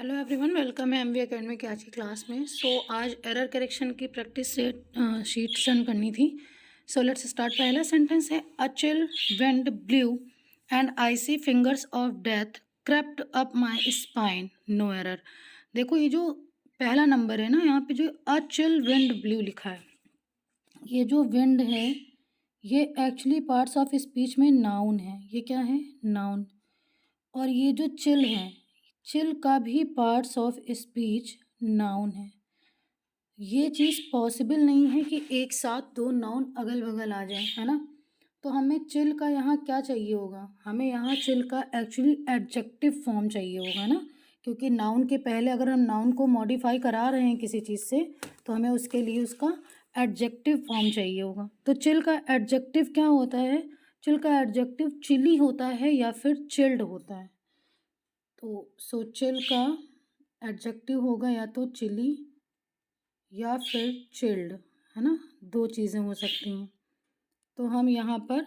Hello everyone, welcome है MV academy की आज की क्लास में। आज एरर करेक्शन की प्रैक्टिस से शीट सन करनी थी। Let's start. पहला सेंटेंस है, a chill wind blew and icy fingers of death crept up my spine, no error. देखो ये जो पहला नंबर है ना, यहाँ पे जो अ चिल विंड ब्लू लिखा है, ये जो विंड है ये एक्चुअली पार्ट्स ऑफ स्पीच में नाउन है। ये क्या है? नाउन। और ये जो चिल है, चिल का भी पार्ट्स ऑफ स्पीच नाउन है। ये चीज़ पॉसिबल नहीं है कि एक साथ दो नाउन अगल बगल आ जाए, है ना। तो हमें चिल का यहाँ क्या चाहिए होगा? हमें यहाँ चिल का एक्चुअली एडजेक्टिव फॉर्म चाहिए होगा ना, क्योंकि नाउन के पहले अगर हम नाउन को मॉडिफाई करा रहे हैं किसी चीज़ से, तो हमें उसके लिए उसका एडजेक्टिव फॉर्म चाहिए होगा। तो चिल का एडजेक्टिव क्या होता है? चिल का एडजेक्टिव चिली होता है या फिर चिल्ड होता है। तो चिल का एडजेक्टिव होगा या तो चिली या फिर चिल्ड, है ना। दो चीज़ें हो सकती हैं। तो हम यहाँ पर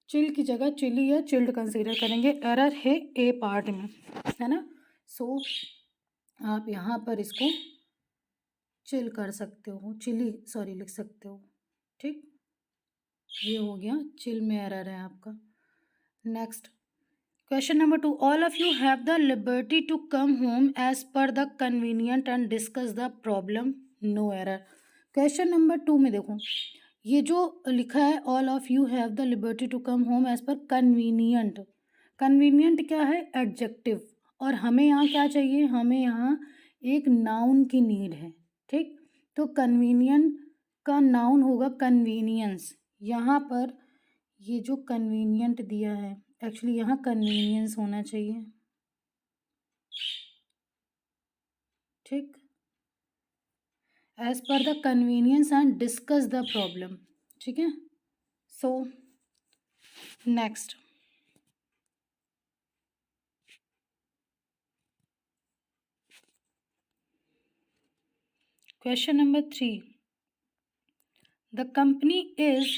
चिल की जगह चिली या चिल्ड कंसीडर करेंगे। एरर है ए पार्ट में, है ना। सो आप यहाँ पर इसको चिल कर सकते हो, चिली सॉरी लिख सकते हो। ठीक, ये हो गया, चिल में एरर है आपका। Next Question number 2. All of you have the liberty to come home as per the convenient and discuss the problem. No error. Question number 2 में देखो, ये जो लिखा है all of you have the liberty to come home as per convenient. Convenient क्या है? Adjective. और हमें यहाँ क्या चाहिए? हमें यहाँ एक नाउन की नीड है। ठीक, तो convenient का नाउन होगा convenience। यहाँ पर ये जो convenient दिया है, एक्चुअली यहाँ कन्वीनियंस होना चाहिए। ठीक, as per the convenience and discuss the problem. ठीक है। So next question number 3. The company is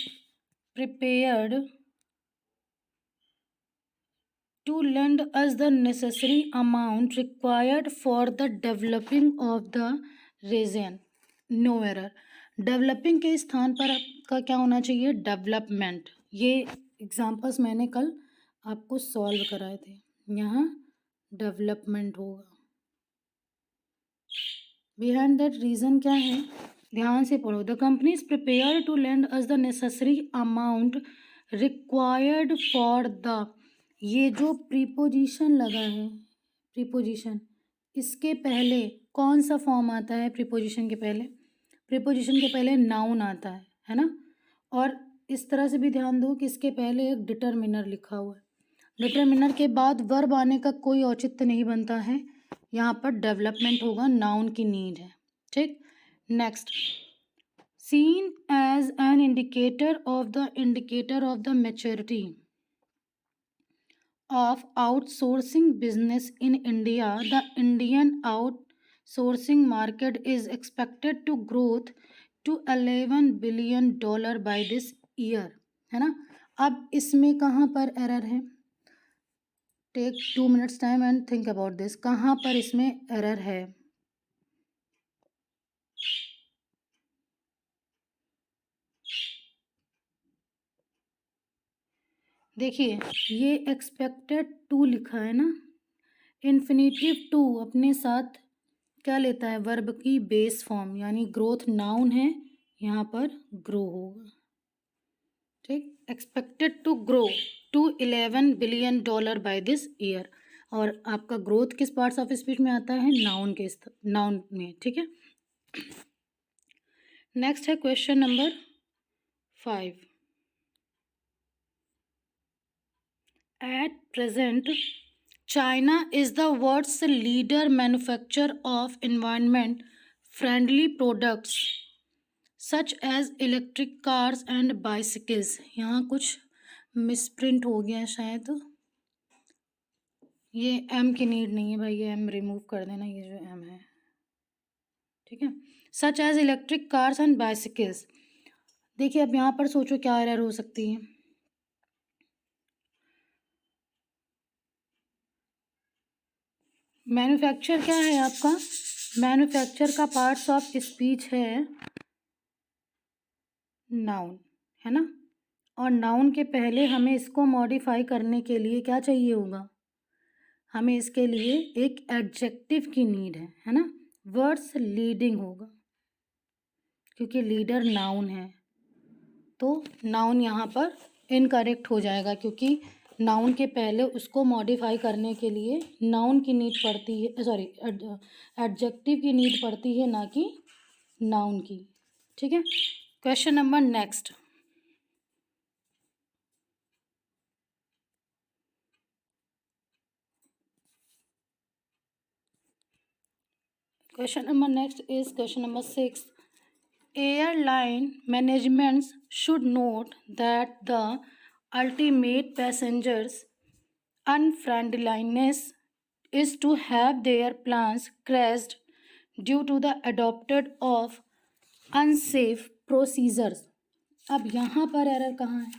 prepared to lend us the necessary amount required for the developing of the region. No error. Developing के स्थान पर आपका क्या होना चाहिए? Development. ये एग्जांपल्स मैंने कल आपको सॉल्व कराए थे, यहाँ डेवलपमेंट होगा। बिहाइंड दैट रीज़न क्या है? ध्यान से पढ़ो। The company is prepare to lend us the necessary amount required for the, ये जो प्रीपोजिशन लगा है, प्रीपोजिशन, इसके पहले कौन सा फॉर्म आता है? प्रीपोजिशन के पहले, प्रीपोजिशन के पहले नाउन आता है ना। और इस तरह से भी ध्यान दो कि इसके पहले एक डिटरमिनर लिखा हुआ है। डिटरमिनर के बाद वर्ब आने का कोई औचित्य नहीं बनता है। यहाँ पर डेवलपमेंट होगा, नाउन की नीड है। ठीक, next, seen as an indicator of the maturity of outsourcing business in India, the Indian outsourcing market is expected to growth to $11 billion by this year, है ना। अब इसमें कहाँ पर एरर है? Take 2 minutes time and think about this. कहाँ पर इसमें एरर है? देखिए, ये एक्सपेक्टेड टू लिखा है ना, इन्फिनेटिव टू अपने साथ क्या लेता है? वर्ब की बेस फॉर्म, यानी ग्रोथ नाउन है, यहाँ पर ग्रो होगा। ठीक, expected to grow to $11 billion by this year. और आपका ग्रोथ किस पार्ट्स ऑफ स्पीच में आता है? नाउन के नाउन में। ठीक है। नेक्स्ट है question number 5. At present, China is the world's leader manufacturer of environment friendly products such as electric cars and bicycles. यहाँ कुछ मिसप्रिंट हो गया है शायद, ये एम की नीड नहीं है भाई, ये एम रिमूव कर देना, ये जो एम है। ठीक है, such as electric cars and bicycles. देखिए अब यहाँ पर सोचो क्या एरर हो सकती है। मैन्युफैक्चर क्या है आपका? मैन्युफैक्चर का पार्ट्स ऑफ स्पीच है नाउन, है ना। और नाउन के पहले हमें इसको मॉडिफाई करने के लिए क्या चाहिए होगा? हमें इसके लिए एक एडजेक्टिव की नीड है ना। वर्ड्स लीडिंग होगा क्योंकि लीडर नाउन है, तो नाउन यहाँ पर इनकरेक्ट हो जाएगा क्योंकि नाउन के पहले उसको मॉडिफाई करने के लिए नाउन की नीड पड़ती है, सॉरी एडजेक्टिव की नीड पड़ती है, ना कि नाउन की। ठीक है। Question number next. Question number next is question number 6. Airline managements should note that the ultimate passengers' unfriendliness is to have their plans crashed due to the adopted of unsafe procedures. अब यहाँ पर error कहाँ है?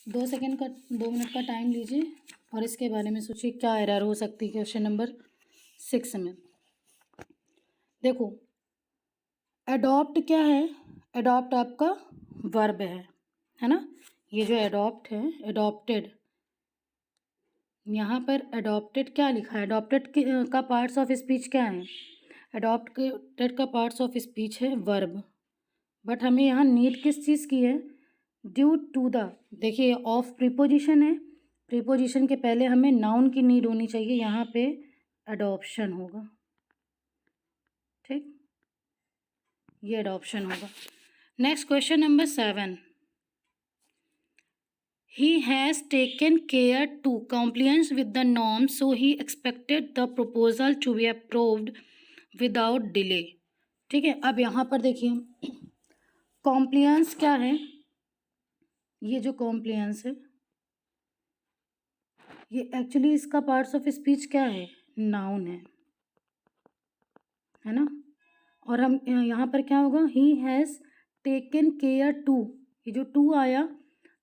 2 minute का time लीजिए और इसके बारे में सोचिए क्या एरर हो सकती है क्वेश्चन नंबर 6 में। देखो, एडॉप्ट क्या है? एडॉप्ट आपका वर्ब है ना। ये जो एडॉप्ट है, एडॉप्टेड, यहाँ पर एडॉप्टेड क्या लिखा है? एडॉप्टेड का पार्ट्स ऑफ स्पीच क्या है? एडॉप्टेड का पार्ट्स ऑफ स्पीच है वर्ब, बट हमें यहाँ नीड किस चीज़ की है? ड्यू टू द, देखिए ऑफ प्रीपोजिशन है, प्रीपोजिशन के पहले हमें नाउन की नीड होनी चाहिए, यहाँ पे एडॉप्शन होगा। ठीक, ये एडॉप्शन होगा। Next question number 7. He has taken care to compliance with the norms, so he expected the proposal to be approved without delay. ठीक है। अब यहाँ पर देखिए कॉम्प्लियंस क्या है? ये जो कॉम्प्लियंस है, ये एक्चुअली इसका पार्ट्स ऑफ स्पीच क्या है? नाउन है ना। और हम यहाँ पर क्या होगा? He has taken care to, ये जो टू आया,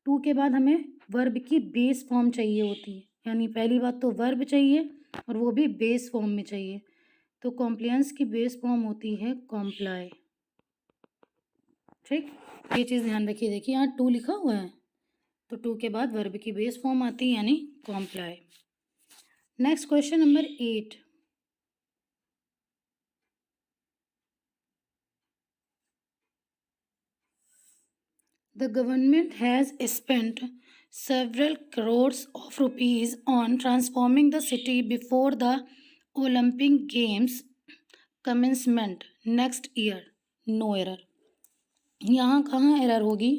टू के बाद हमें वर्ब की बेस फॉर्म चाहिए होती है, यानी पहली बात तो वर्ब चाहिए और वो भी बेस फॉर्म में चाहिए। तो कॉम्प्लायंस की बेस फॉर्म होती है कॉम्प्लाई। ठीक, ये चीज़ ध्यान रखिए। देखिए यहाँ टू लिखा हुआ है, तो टू के बाद वर्ब की बेस फॉर्म आती है यानी comply. Next question number 8. The government has spent several crores of rupees on transforming the city before the Olympic Games commencement next year. No error. यहाँ कहाँ एरर होगी?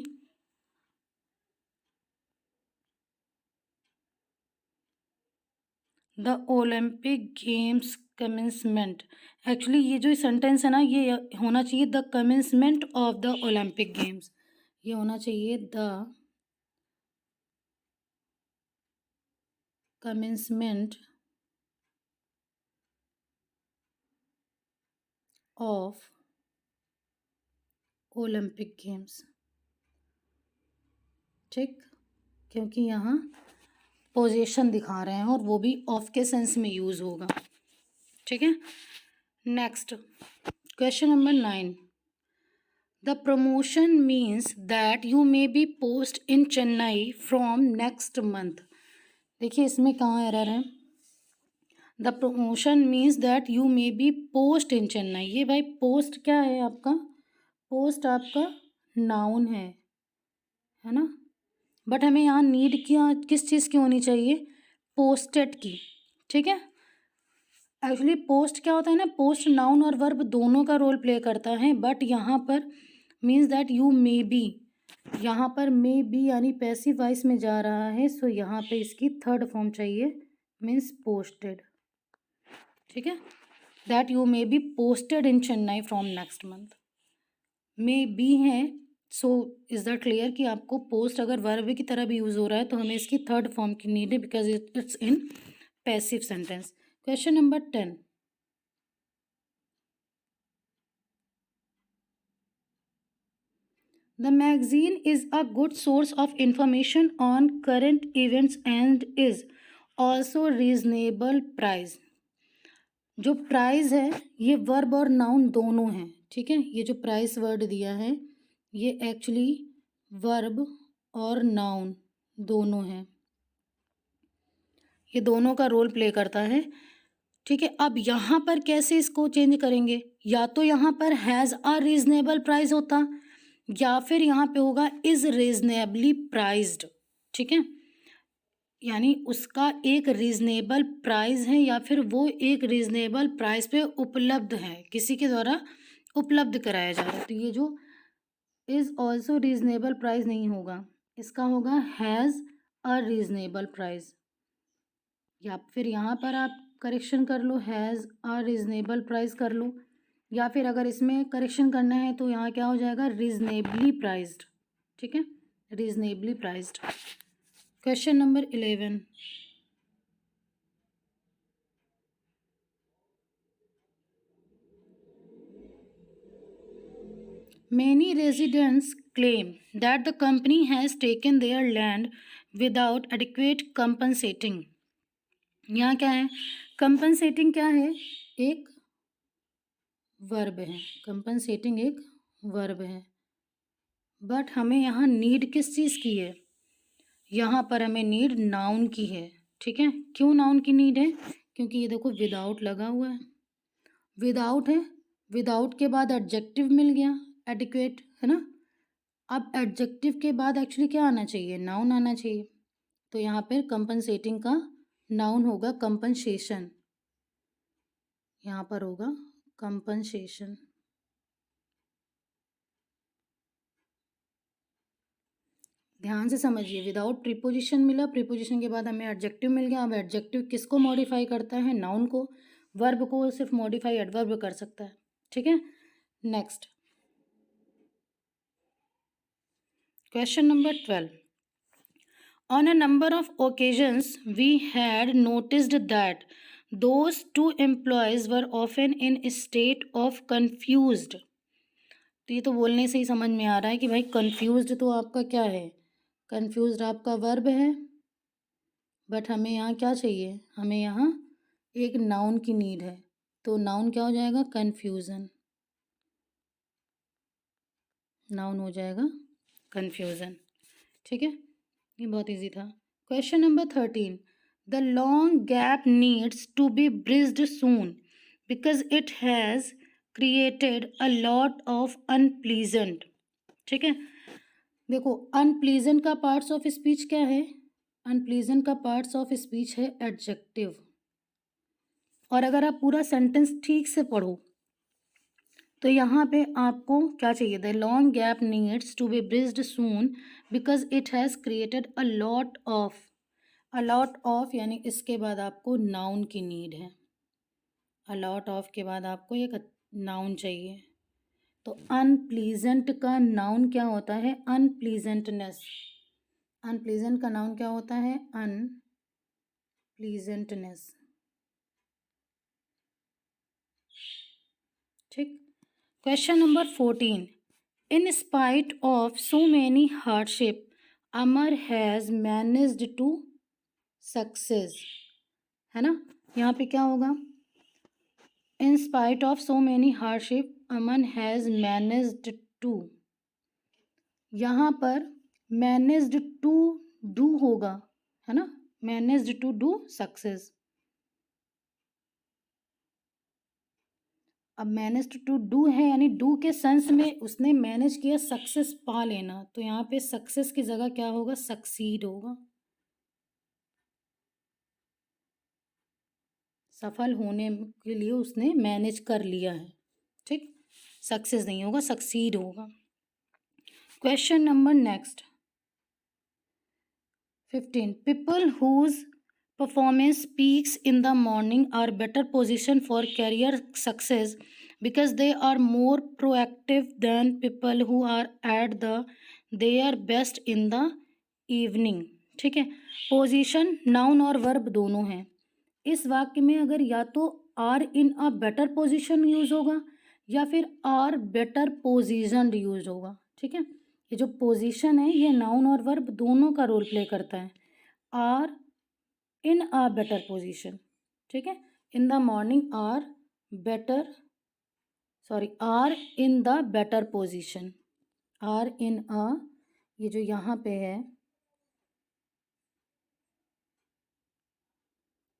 The Olympic games commencement, actually ये जो sentence है ना, ये होना चाहिए the commencement of the Olympic games, ये होना चाहिए the commencement of Olympic games. ठीक, क्योंकि यहाँ पोजीशन दिखा रहे हैं और वो भी ऑफ के सेंस में यूज़ होगा। ठीक है। Next question number 9. The promotion means that you may be post in Chennai from next month. देखिए इसमें कहाँ एरर है? The promotion means that you may be post इन चेन्नई, ये भाई पोस्ट क्या है आपका? पोस्ट आपका नाउन है ना। बट हमें यहाँ नीड क्या किस चीज़ की होनी चाहिए? पोस्टेड की। ठीक है। एक्चुअली पोस्ट क्या होता है ना, पोस्ट नाउन और वर्ब दोनों का रोल प्ले करता है, बट यहाँ पर means that you may be, यहाँ पर मे बी यानी पैसिव वॉइस में जा रहा है, सो यहाँ पे इसकी थर्ड फॉर्म चाहिए, मीन्स पोस्टेड। ठीक है। That you may be posted in Chennai from next month, may be है, सो इज़ दैट क्लियर कि आपको पोस्ट अगर वर्ब की तरह भी यूज़ हो रहा है तो हमें इसकी थर्ड फॉर्म की नीड है because it's in passive sentence. Question number 10. The magazine is a good source of information on current events and is also reasonable price. जो प्राइस है ये वर्ब और नाउन दोनों हैं, ठीक है। ये जो प्राइस वर्ड दिया है ये एक्चुअली वर्ब और नाउन दोनों हैं, ये दोनों का रोल प्ले करता है, ठीक है। अब यहाँ पर कैसे इसको चेंज करेंगे, या तो यहाँ पर हैज़ अ रीजनेबल प्राइस होता या फिर यहाँ पे होगा इज़ रीजनेबली प्राइज्ड, ठीक है। यानी उसका एक रीज़नेबल प्राइस है या फिर वो एक रीज़नेबल प्राइस पे उपलब्ध है, किसी के द्वारा उपलब्ध कराया जा रहा है। तो ये जो इज़ ऑल्सो रीज़नेबल प्राइस नहीं होगा, इसका होगा हैज़ अ रीज़नेबल प्राइस। या फिर यहाँ पर आप करेक्शन कर लो, हैज़ अ रीज़नेबल प्राइस कर लो, या फिर अगर इसमें करेक्शन करना है तो यहाँ क्या हो जाएगा, रीज़नेबली प्राइज्ड, ठीक है, reasonably priced. Question number 11। Many residents claim that the company has taken their land without adequate compensating। यहाँ क्या है, compensating क्या है, एक वर्ब है, compensating एक वर्ब है, बट हमें यहाँ नीड किस चीज़ की है, यहाँ पर हमें नीड नाउन की है, ठीक है। क्यों नाउन की नीड है, क्योंकि ये देखो विदाउट लगा हुआ है, विदाउट है, विदाउट के बाद एडजेक्टिव मिल गया एडिक्वेट, है ना। अब एडजेक्टिव के बाद एक्चुअली क्या आना चाहिए, नाउन आना चाहिए। तो यहाँ पर कंपनसेटिंग का नाउन होगा कंपनसेशन, यहाँ पर होगा कंपनसेशन। ध्यान से समझिए, विदाउट प्रीपोजिशन मिला, प्रीपोजिशन के बाद हमें एडजेक्टिव मिल गया। अब एडजेक्टिव किसको मॉडिफाई करता है, नाउन को, वर्ब को सिर्फ मॉडिफाई एडवर्ब कर सकता है, ठीक है। Next question number 12। On a number of occasions, we had noticed that those two employees were often in a state of confused। तो ये तो बोलने से ही समझ में आ रहा है कि भाई confused तो आपका क्या है, confused आपका वर्ब है, बट हमें यहाँ क्या चाहिए, हमें यहाँ एक नाउन की नीड है। तो नाउन क्या हो जाएगा, कन्फ्यूज़न, नाउन हो जाएगा कन्फ्यूज़न, ठीक है। ये बहुत इजी था। Question number 13। The long gap needs to be bridged soon because it has created a lot of unpleasant, ठीक है। देखो अनप्लीजेंट का पार्ट्स ऑफ स्पीच क्या है, अनप्लीजेंट का पार्ट्स ऑफ स्पीच है एडजेक्टिव। और अगर आप पूरा सेंटेंस ठीक से पढ़ो तो यहाँ पे आपको क्या चाहिए, the long gap needs to be bridged soon because it has created a lot of, a lot of यानी इसके बाद आपको नाउन की नीड है, अ लॉट ऑफ के बाद आपको एक नाउन चाहिए। तो अनप्लीजेंट का नाउन क्या होता है, अनप्लीजेंटनेस, अनप्लीजेंट का नाउन क्या होता है, अनप्लीजेंटनेस, ठीक। Question number 14। In spite of so many hardship Amar has managed to success, है ना। यहाँ पे क्या होगा, in spite of so many hardship Aman has managed to, यहाँ पर मैनेज्ड टू डू होगा, है ना, मैनेज्ड टू डू सक्सेस। अब मैनेज टू डू है यानी डू के सेंस में उसने मैनेज किया सक्सेस पा लेना, तो यहाँ पे सक्सेस की जगह क्या होगा, सक्सीड होगा, सफल होने के लिए उसने मैनेज कर लिया है, ठीक। सक्सेस नहीं होगा, सक्सीड होगा। Question number next 15। People whose performance peaks in the morning are better position for career success because they are more proactive than people who are at their best in the evening, ठीक है। Position noun और verb दोनों हैं, इस वाक्य में अगर या तो are in a better position use होगा या फिर आर बेटर पोजीशन यूज होगा, ठीक है। ये जो पोजीशन है ये नाउन और वर्ब दोनों का रोल प्ले करता है, are in a better position, ठीक है, in the morning are better, sorry are in the better position, are in a, ये जो यहाँ पे है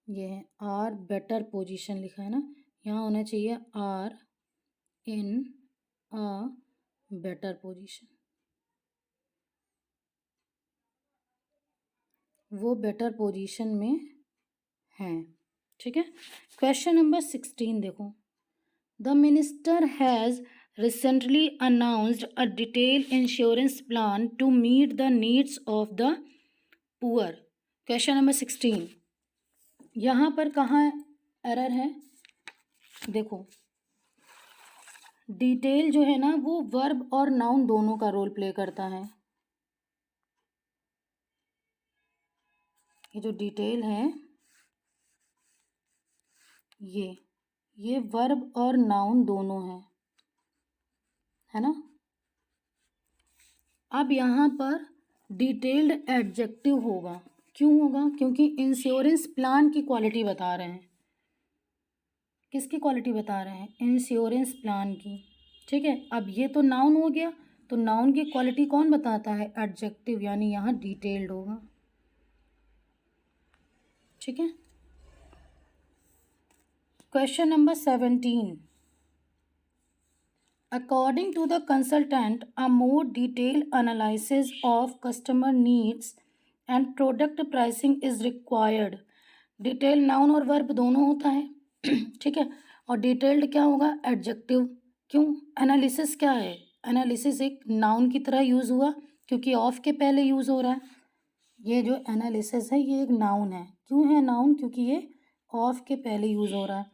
ये है आर बेटर पोजीशन लिखा है ना, यहाँ होना चाहिए are in a better position, वो बेटर पोजीशन में हैं, ठीक है। क्वेश्चन नंबर 16 देखो, the minister has recently announced a detail insurance plan to meet the needs of the poor. Question number 16, यहाँ पर कहाँ एरर है, देखो डिटेल जो है ना वो वर्ब और नाउन दोनों का रोल प्ले करता है, ये जो डिटेल ये वर्ब और नाउन दोनों है ना। अब यहाँ पर डिटेल्ड एडजेक्टिव होगा, क्यों होगा, क्योंकि इंश्योरेंस प्लान की क्वालिटी बता रहे हैं, किसकी क्वालिटी बता रहे हैं, इंश्योरेंस प्लान की, ठीक है। अब ये तो नाउन हो गया, तो नाउन की क्वालिटी कौन बताता है, एडजेक्टिव, यानी यहाँ डिटेल्ड होगा, ठीक है। Question number 17, according to the consultant, a more detailed analysis of customer needs and product pricing is required. Detail noun और वर्ब दोनों होता है, ठीक है, और डिटेल्ड क्या होगा, एडजेक्टिव, क्यों, एनालिसिस क्या है, एनालिसिस एक नाउन की तरह यूज़ हुआ क्योंकि ऑफ के पहले यूज़ हो रहा है, ये जो एनालिसिस है ये एक नाउन है, क्यों है नाउन, क्योंकि ये ऑफ के पहले यूज़ हो रहा है।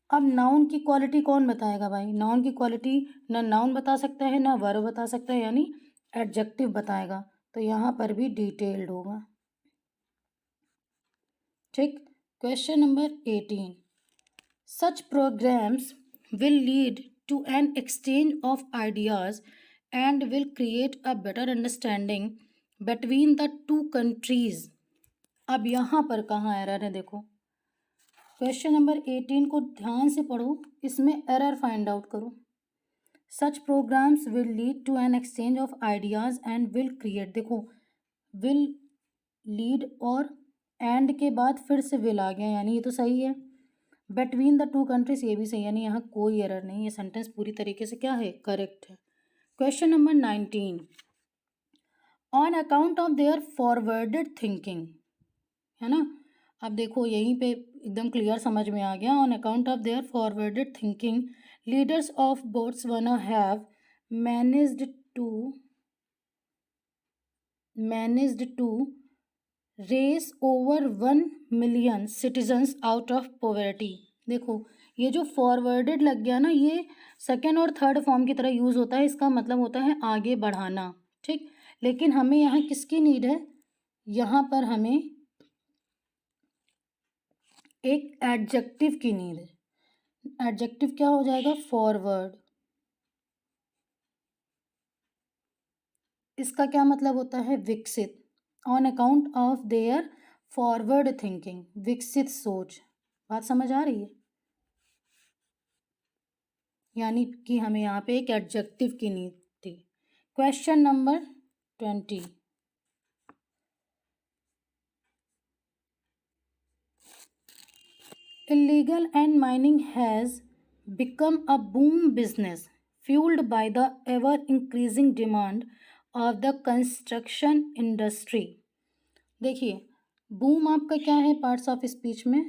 अब नाउन की क्वालिटी कौन बताएगा भाई, नाउन की क्वालिटी ना नाउन बता सकता है ना वर्ब बता सकता है, यानी एडजेक्टिव बताएगा, तो यहाँ पर भी डिटेल्ड होगा, ठीक। Question number 18, such programs will lead to an exchange of ideas and will create a better understanding between the two countries. अब यहाँ पर कहाँ एरर है, देखो क्वेश्चन नंबर 18 को ध्यान से पढ़ो, इसमें एरर फाइंड आउट करो। Such programs will lead to an exchange of ideas and will create, देखो विल लीड और एंड के बाद फिर से विल आ गया, यानी ये तो सही है। बिटवीन द टू कंट्रीज, ये भी सही, यानी यहाँ कोई एरर नहीं, ये सेंटेंस पूरी तरीके से क्या है, करेक्ट है। Question number 19, on account of their forwarded thinking, है ना। अब देखो यहीं पे एकदम क्लियर समझ में आ गया, on account of their forwarded thinking leaders of Botswana have managed to raise over 1 million citizens out of poverty. देखो ये जो फॉरवर्डेड लग गया ना, ये सेकेंड और थर्ड फॉर्म की तरह यूज़ होता है, इसका मतलब होता है आगे बढ़ाना, ठीक। लेकिन हमें यहाँ किसकी नीड है, यहाँ पर हमें एक एडजेक्टिव की नीड है। एडजेक्टिव क्या हो जाएगा, फॉरवर्ड, इसका क्या मतलब होता है, विकसित, on account of there forward thinking, विकसित सोच, बात समझ आ रही है, यानी कि हमें यहाँ पे एक एडजेक्टिव की नीड थी। Question number 20, illegal and mining has become a boom business fueled by the ever increasing demand of the construction industry। देखिए बूम आपका क्या है, पार्ट्स ऑफ स्पीच में,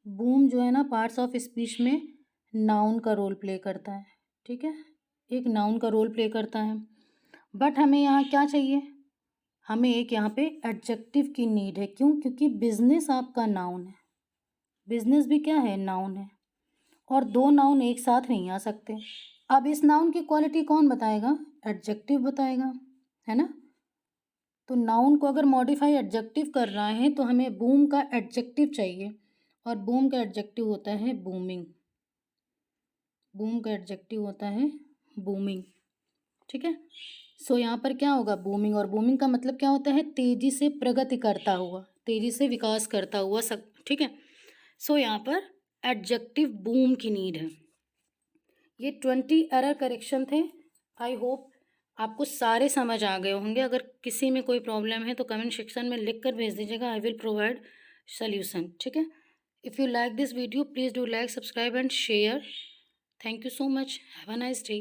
बूम जो है ना पार्ट्स ऑफ स्पीच में नाउन का रोल प्ले करता है, ठीक है, एक नाउन का रोल प्ले करता है, बट हमें यहाँ क्या चाहिए, हमें एक यहाँ पे एडजेक्टिव की नीड है, क्यों, क्योंकि बिजनेस आपका नाउन है, बिजनेस भी क्या है, नाउन है, और दो नाउन एक साथ नहीं आ सकते। अब इस नाउन की क्वालिटी कौन बताएगा, एडजेक्टिव बताएगा, है ना। तो नाउन को अगर मॉडिफाई एडजेक्टिव कर रहा है तो हमें बूम का एडजेक्टिव चाहिए, और बूम का एडजेक्टिव होता है बूमिंग, बूम का एडजेक्टिव होता है बूमिंग, ठीक है। सो यहाँ पर क्या होगा, बूमिंग, और बूमिंग का मतलब क्या होता है, तेजी से प्रगति करता हुआ, तेज़ी से विकास करता हुआ ठीक है। सो यहाँ पर एडजेक्टिव बूम की नीड है। ये 20 एरर करेक्शन थे। आई होप आपको सारे समझ आ गए होंगे। अगर किसी में कोई प्रॉब्लम है तो कमेंट सेक्शन में लिख कर भेज दीजिएगा, आई विल प्रोवाइड सॉल्यूशन, ठीक है। If you like this video please do like, subscribe and share. Thank you so much, have a nice day.